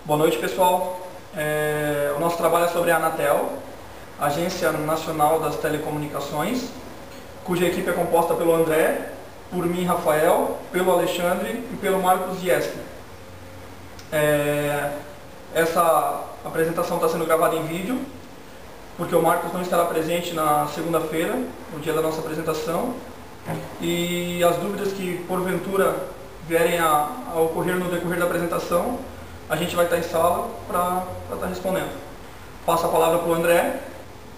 Boa noite, pessoal. O nosso trabalho é sobre a Anatel, Agência Nacional das Telecomunicações, cuja equipe é composta pelo André, por mim, Rafael, pelo Alexandre e pelo Marcos Ieski. Essa apresentação está sendo gravada em vídeo, porque o Marcos não estará presente na segunda-feira, no dia da nossa apresentação, e as dúvidas que porventura vierem a ocorrer no decorrer da apresentação, a gente vai estar em sala para estar respondendo. Passo a palavra para o André,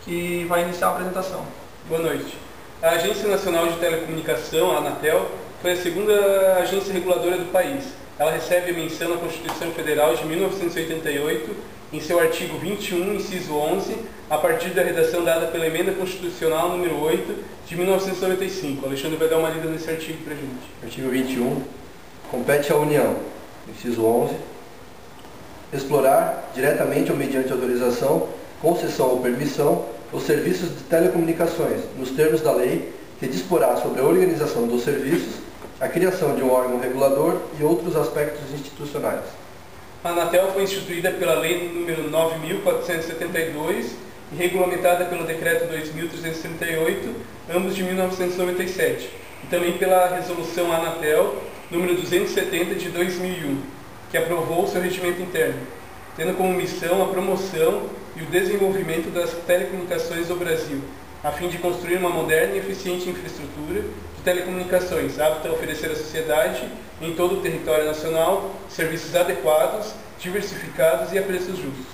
que vai iniciar a apresentação. Boa noite. A Agência Nacional de Telecomunicação, a Anatel, foi a segunda agência reguladora do país. Ela recebe a menção na Constituição Federal de 1988, em seu artigo 21, inciso 11, a partir da redação dada pela Emenda Constitucional número 8, de 1995. O Alexandre vai dar uma lida nesse artigo para a gente. Artigo 21. Compete à União, inciso 11, explorar, diretamente ou mediante autorização, concessão ou permissão, os serviços de telecomunicações, nos termos da lei, que disporá sobre a organização dos serviços, a criação de um órgão regulador e outros aspectos institucionais. A Anatel foi instituída pela Lei nº 9.472 e regulamentada pelo Decreto 2.338, ambos de 1997, e também pela Resolução Anatel número 270 de 2001, que aprovou seu regimento interno, tendo como missão a promoção e o desenvolvimento das telecomunicações do Brasil, a fim de construir uma moderna e eficiente infraestrutura de telecomunicações, apta a oferecer à sociedade, em todo o território nacional, serviços adequados, diversificados e a preços justos.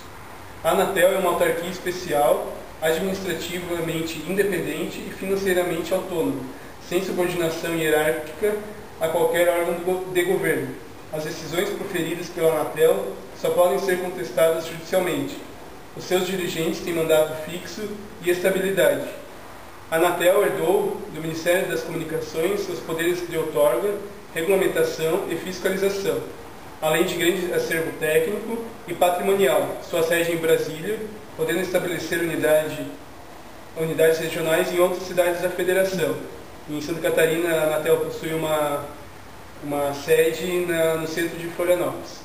A Anatel é uma autarquia especial, administrativamente independente e financeiramente autônoma, sem subordinação hierárquica a qualquer órgão de governo. As decisões proferidas pela Anatel só podem ser contestadas judicialmente. Os seus dirigentes têm mandato fixo e estabilidade. A Anatel herdou do Ministério das Comunicações os poderes de outorga, regulamentação e fiscalização, além de grande acervo técnico e patrimonial. Sua sede em Brasília, podendo estabelecer unidades regionais em outras cidades da Federação. Em Santa Catarina, a Anatel possui uma sede no centro de Florianópolis.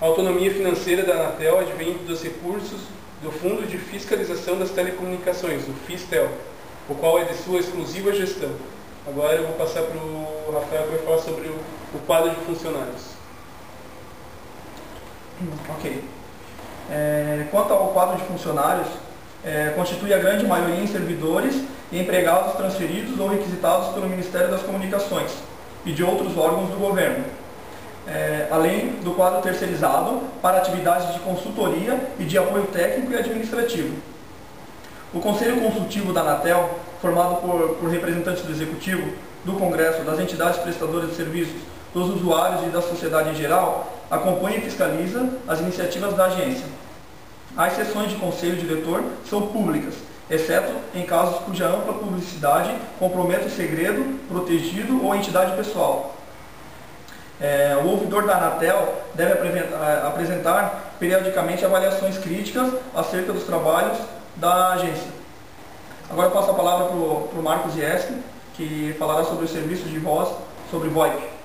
A autonomia financeira da Anatel advém dos recursos do Fundo de Fiscalização das Telecomunicações, o FISTEL, o qual é de sua exclusiva gestão. Agora eu vou passar para o Rafael, que vai falar sobre o quadro de funcionários. Ok. Quanto ao quadro de funcionários, constitui a grande maioria em servidores e empregados transferidos ou requisitados pelo Ministério das Comunicações e de outros órgãos do governo, além do quadro terceirizado para atividades de consultoria e de apoio técnico e administrativo. O Conselho Consultivo da Anatel, formado por representantes do Executivo, do Congresso, das entidades prestadoras de serviços, dos usuários e da sociedade em geral, acompanha e fiscaliza as iniciativas da agência. As sessões de conselho diretor são públicas, exceto em casos cuja ampla publicidade comprometa o segredo, protegido ou a entidade pessoal. O ouvidor da Anatel deve apresentar periodicamente avaliações críticas acerca dos trabalhos da agência. Agora eu passo a palavra para o Marcos Ieski, que falará sobre os serviços de voz sobre VoIP.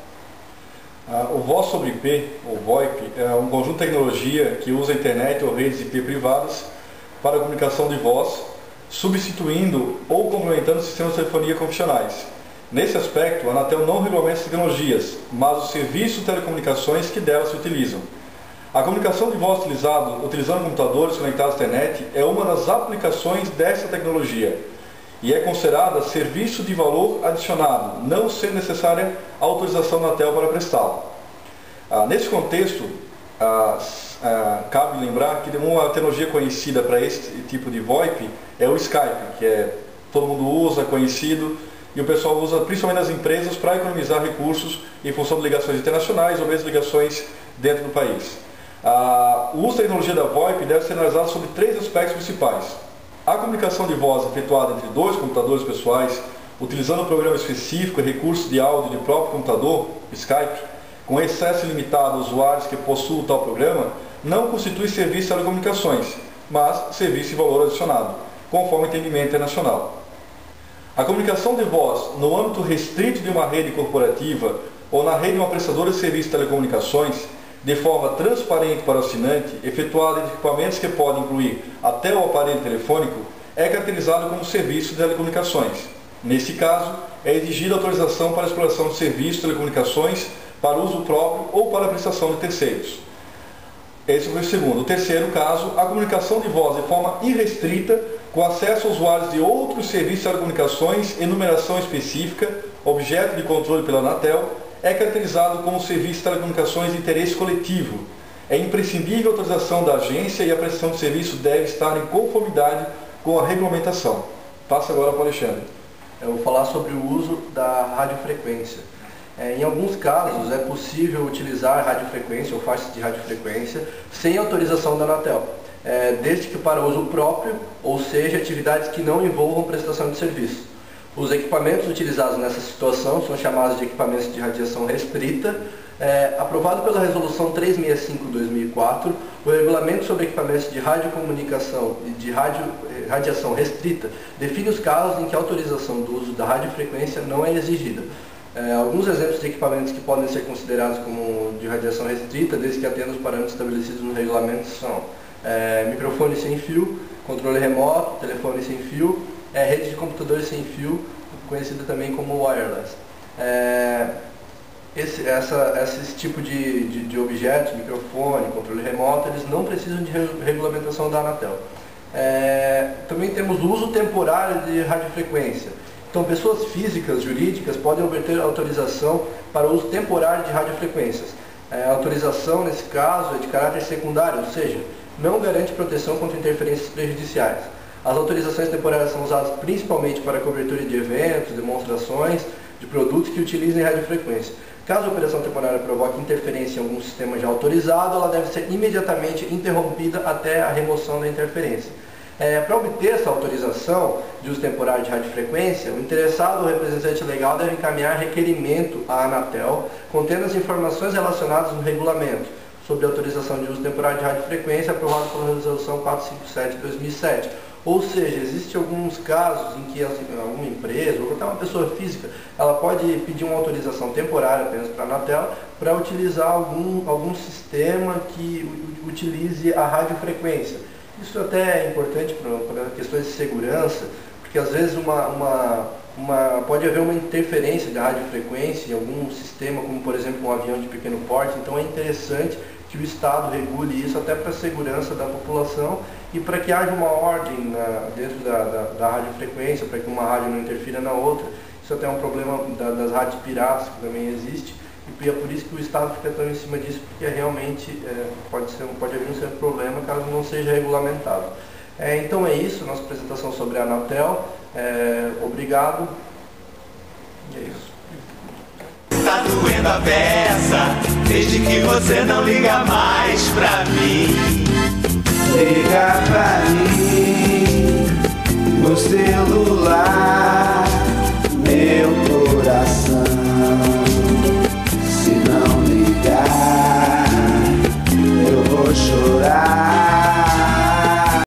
O Voz sobre IP, ou VoIP, é um conjunto de tecnologia que usa a internet ou redes IP privadas para a comunicação de voz, substituindo ou complementando sistemas de telefonia convencionais. Nesse aspecto, a Anatel não regulamenta as tecnologias, mas os serviços de telecomunicações que delas se utilizam. A comunicação de voz utilizando computadores conectados à internet é uma das aplicações dessa tecnologia e é considerada serviço de valor adicionado, não sendo necessária a autorização da Anatel para prestá-lo. Nesse contexto, cabe lembrar que uma tecnologia conhecida para esse tipo de VoIP é o Skype, que todo mundo usa, conhecido, e o pessoal usa principalmente nas empresas para economizar recursos em função de ligações internacionais ou mesmo ligações dentro do país. O uso da tecnologia da VoIP deve ser analisado sobre três aspectos principais. A comunicação de voz efetuada entre dois computadores pessoais, utilizando um programa específico e recursos de áudio do próprio computador, Skype, com excesso ilimitado a usuários que possuem tal programa, não constitui serviço de telecomunicações, mas serviço de valor adicionado, conforme o entendimento internacional. A comunicação de voz no âmbito restrito de uma rede corporativa ou na rede de uma prestadora de serviços de telecomunicações de forma transparente para o assinante, efetuada em equipamentos que podem incluir até o aparelho telefônico, é caracterizado como serviço de telecomunicações. Nesse caso, é exigida autorização para a exploração de serviços de telecomunicações para uso próprio ou para a prestação de terceiros. Esse foi o segundo. O terceiro caso, a comunicação de voz de forma irrestrita, com acesso a usuários de outros serviços de telecomunicações em numeração específica, objeto de controle pela Anatel, é caracterizado como serviço de telecomunicações de interesse coletivo. É imprescindível a autorização da agência e a prestação de serviço deve estar em conformidade com a regulamentação. Passa agora para o Alexandre. Eu vou falar sobre o uso da radiofrequência. Em alguns casos é possível utilizar radiofrequência ou faixas de radiofrequência sem autorização da Anatel, desde que para uso próprio, ou seja, atividades que não envolvam prestação de serviço. Os equipamentos utilizados nessa situação são chamados de equipamentos de radiação restrita. Aprovado pela Resolução 365/2004, o Regulamento sobre Equipamentos de Radiocomunicação e de Radiação Restrita define os casos em que a autorização do uso da radiofrequência não é exigida. Alguns exemplos de equipamentos que podem ser considerados como de radiação restrita, desde que atendam os parâmetros estabelecidos no regulamento, são microfone sem fio, controle remoto, telefone sem fio, rede de computadores sem fio, conhecida também como wireless. Esse tipo de objetos, microfone, controle remoto, eles não precisam de regulamentação da Anatel. Também temos o uso temporário de radiofrequência. Então, pessoas físicas, jurídicas, podem obter autorização para o uso temporário de radiofrequências. A autorização, nesse caso, é de caráter secundário, ou seja, não garante proteção contra interferências prejudiciais. As autorizações temporárias são usadas principalmente para a cobertura de eventos, demonstrações de produtos que utilizem radiofrequência. Caso a operação temporária provoque interferência em algum sistema já autorizado, ela deve ser imediatamente interrompida até a remoção da interferência. Para obter essa autorização de uso temporário de radiofrequência, o interessado ou representante legal deve encaminhar requerimento à Anatel contendo as informações relacionadas no regulamento sobre autorização de uso temporário de radiofrequência aprovado pela Resolução 457/2007. Ou seja, existem alguns casos em que alguma empresa ou até uma pessoa física ela pode pedir uma autorização temporária apenas para a Anatel para utilizar algum sistema que utilize a radiofrequência. Isso até é importante para questões de segurança, porque às vezes pode haver uma interferência da radiofrequência em algum sistema, como por exemplo um avião de pequeno porte, então é interessante que o Estado regule isso até para a segurança da população e para que haja uma ordem dentro da radiofrequência, para que uma rádio não interfira na outra. Isso até é um problema das rádios piratas, que também existe, e é por isso que o Estado fica tão em cima disso, porque realmente pode haver um certo problema caso não seja regulamentado. Então é isso, nossa apresentação sobre a Anatel. Obrigado. E é isso. Tá doendo a beça, desde que você não liga mais pra mim. Liga pra mim no celular.